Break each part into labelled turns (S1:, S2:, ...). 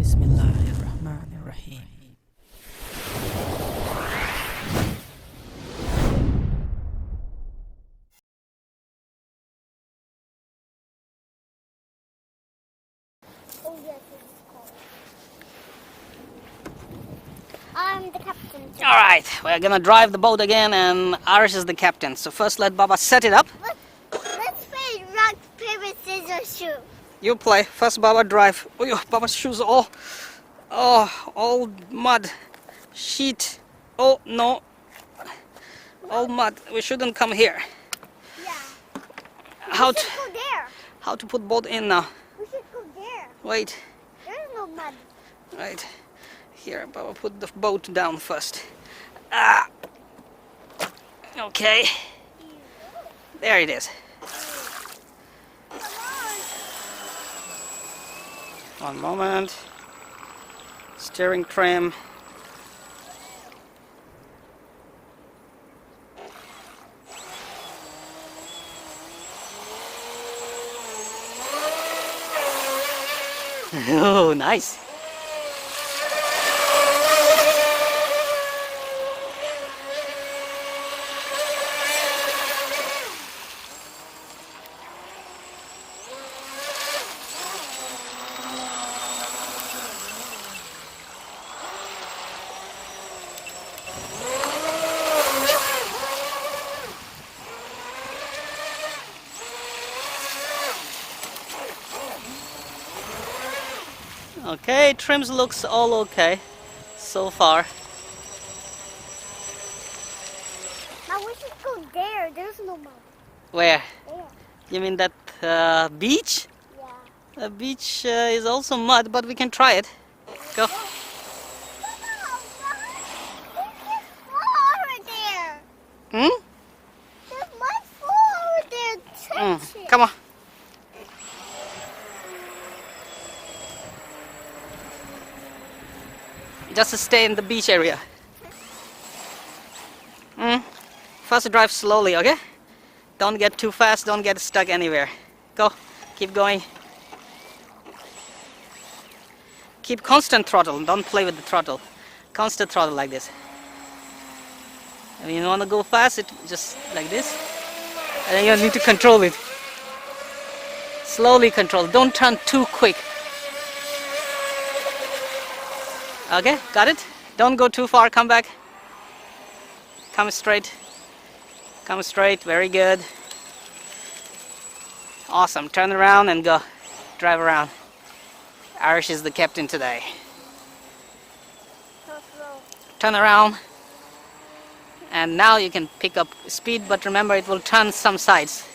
S1: Bismillahirrahmanirrahim.
S2: Oh yes, it's cold. I'm the captain.
S3: Alright, we're gonna drive the boat again and Arish is the captain. So first let Baba set it up.
S2: Let's play rock, paper, scissors, shoot.
S3: You play. First Baba drive. Oh, Baba's shoes all mud. Sheet. Oh no. All mud. We shouldn't come here.
S2: Yeah.
S3: How
S2: We
S3: to,
S2: should go there.
S3: how to put boat in now?
S2: We should go there.
S3: Wait.
S2: There's no mud.
S3: Right. Here, Baba put the boat down first. Ah. Okay. There it is.
S2: Come on.
S3: One moment. Steering trim. Oh, nice. Okay, trims looks all okay so far.
S2: Now we should go there. There's no mud.
S3: Where?
S2: There.
S3: You mean that beach?
S2: Yeah.
S3: The beach is also mud, but we can try it. Go.
S2: There's mud over there.
S3: Hmm?
S2: There's mud full over there. Touch it.
S3: Come on. Just stay in the beach area. First drive slowly, okay? Don't get too fast, don't get stuck anywhere. Go, keep going. Keep constant throttle, don't play with the throttle. Constant throttle like this. And you want to go fast, it just like this. And then you need to control it. Slowly control, don't turn too quick. Okay, got it? Don't go too far, come back. Come straight. Come straight, very good. Awesome, turn around and go. Drive around. Arish is the captain today.
S2: So slow.
S3: Turn around. And now you can pick up speed, but remember it will turn some sides.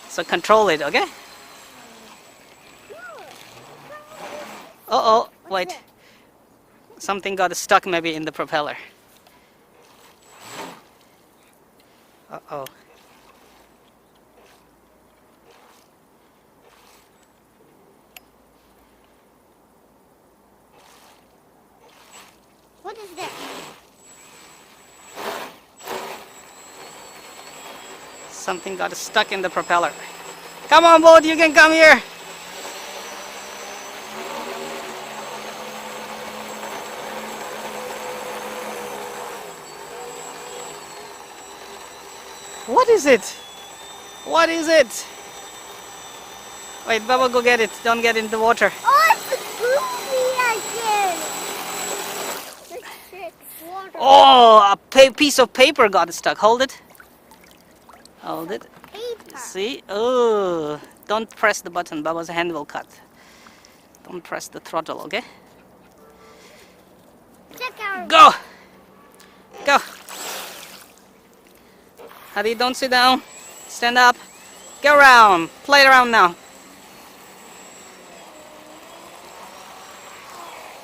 S3: So control it, okay? Uh-oh, wait.
S2: that?
S3: Something got stuck maybe in the propeller. Uh-oh.
S2: What is that?
S3: Something got stuck in the propeller. Come on, boat, you can come here. What is it? What is it? Wait, Baba, go get it. Don't get in the water.
S2: Oh, it's a goofy again. Let's check water.
S3: Oh, a piece of paper got stuck. Hold it. Hold it.
S2: Paper.
S3: See? Oh, don't press the button. Baba's hand will cut. Don't press the throttle, okay?
S2: Check our.
S3: Go! Go! Hadi, don't sit down. Stand up. Go around. Play around now.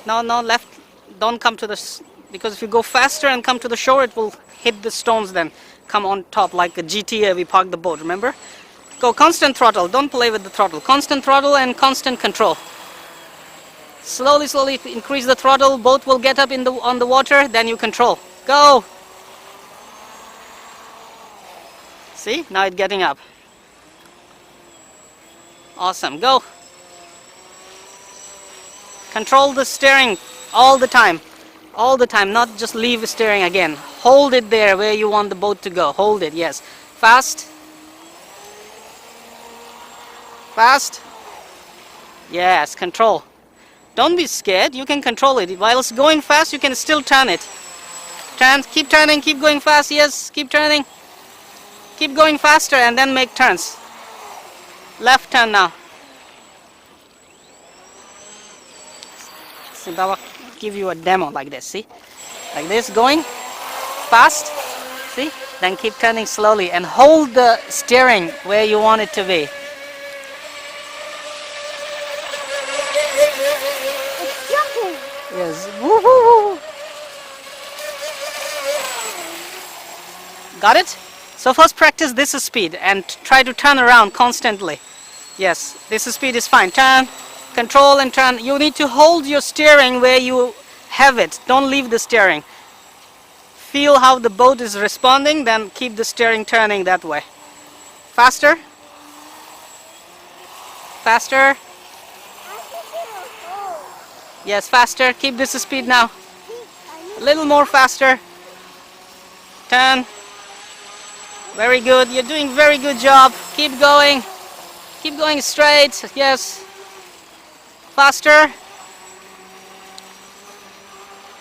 S3: No, left. Don't come to the... Because if you go faster and come to the shore, it will hit the stones then. Come on top like a GTA, we parked the boat, remember? Go, constant throttle. Don't play with the throttle. Constant throttle and constant control. Slowly, slowly increase the throttle. Boat will get up on the water, then you control. Go! See, now it's getting up. Awesome, go. Control the steering all the time. All the time, not just leave steering again. Hold it there where you want the boat to go. Hold it, yes. Fast. Fast. Yes, control. Don't be scared, you can control it. While it's going fast, you can still turn it. Turn, keep turning, keep going fast, yes, keep turning. Keep going faster and then make turns. Left turn now. See, Baba, give you a demo like this, see? Like this, going fast, see? Then keep turning slowly and hold the steering where you want it to be.
S2: It's jumping.
S3: Yes, woo woo woo. Got it? So first practice this speed and try to turn around constantly. Yes, this speed is fine. Turn, control and turn. You need to hold your steering where you have it. Don't leave the steering. Feel how the boat is responding, then keep the steering turning that way. Faster. Faster. Yes, faster. Keep this speed now. A little more faster. Turn. Very good. You're doing very good job. Keep going. Keep going straight. Yes. Faster.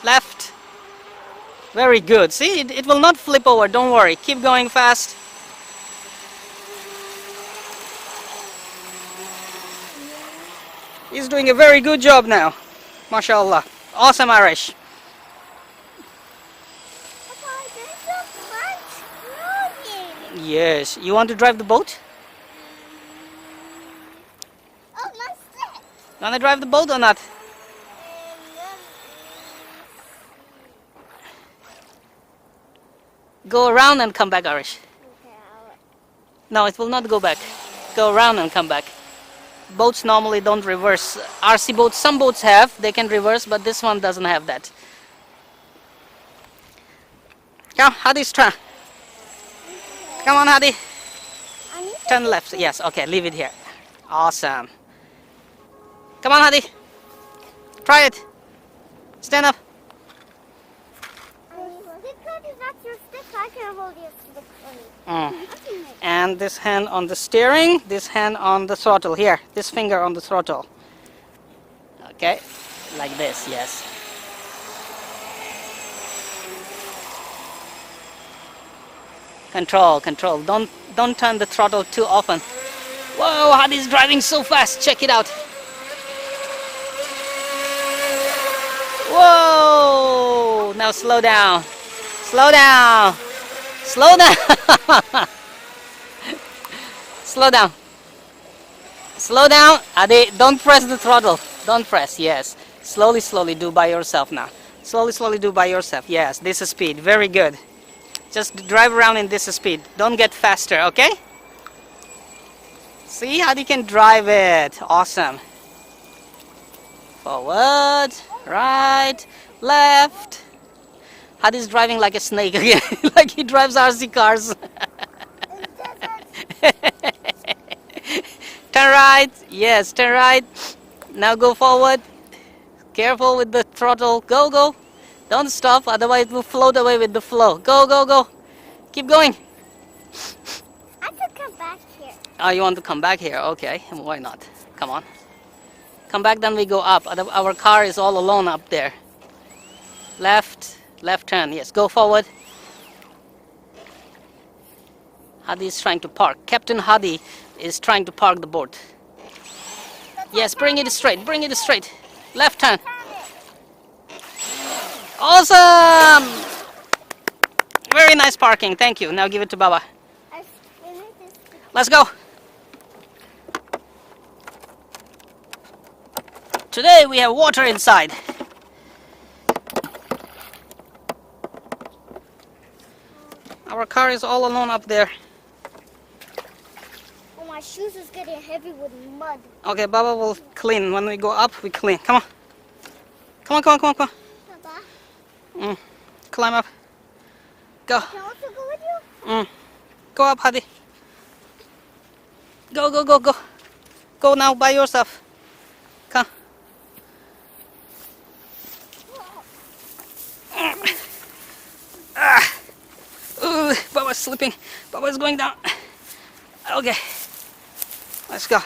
S3: Left. Very good. See, it will not flip over. Don't worry. Keep going fast. He's doing a very good job now. MashaAllah. Awesome, Arish.
S2: Papa, there's a bunch moving.
S3: Yes. You want to drive the boat?
S2: Oh, my stick.
S3: You want to drive the boat or not? Go around and come back, Arish. No, it will not go back. Go around and come back. Boats normally don't reverse. RC boats, some boats have, they can reverse, but this one doesn't have that. Come, Hadi's try. Come on, Hadi. Turn left. Yes, okay, leave it here. Awesome. Come on, Hadi. Try it. Stand up.
S2: Stick not your stick. I can hold your stick for you.
S3: And this hand on the steering, this hand on the throttle. Here, this finger on the throttle. Okay, like this, yes. Control, control. Don't turn the throttle too often. Whoa, Hadi's driving so fast. Check it out. Whoa! Now slow down. Slow down. Slow down. Slow down. Slow down. Hadi, don't press the throttle. Don't press. Yes. Slowly, slowly do by yourself now. Slowly, slowly do by yourself. Yes, this is speed. Very good. Just drive around in this speed. Don't get faster, okay? See how you can drive it. Awesome. Forward, right, left. Hadi's driving like a snake again. Like he drives RC cars. Turn right. Yes, turn right. Now go forward. Careful with the throttle. Go, go. Don't stop, otherwise it will float away with the flow. Go, go, go. Keep going.
S2: I could come back here.
S3: Oh, you want to come back here? Okay, why not? Come on. Come back, then we go up. Our car is all alone up there. Left, left turn. Yes, go forward. Hadi is trying to park. Captain Hadi is trying to park the boat. Yes, bring it straight. Bring it straight. Left turn. Awesome! Very nice parking. Thank you. Now give it to Baba. Let's go. Today we have water inside. Our car is all alone up there.
S2: Oh, my shoes is getting heavy with mud.
S3: Okay, Baba will clean. When we go up, we clean. Come on. Come on, come on, come on, come
S2: Papa,
S3: on. Climb up. Go.
S2: can I also go with you?
S3: Go up, Hadi. Go, go, go, go. Go now by yourself. Come. Baba's slipping. Baba's going down. Okay. Let's go.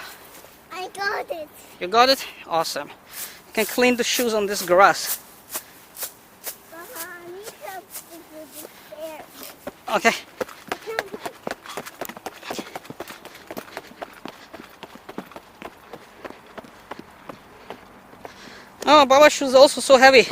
S2: I got it.
S3: You got it? Awesome. You can clean the shoes on this grass.
S2: I need help to do the stairs.
S3: Okay. Oh, Baba's shoes are also so heavy.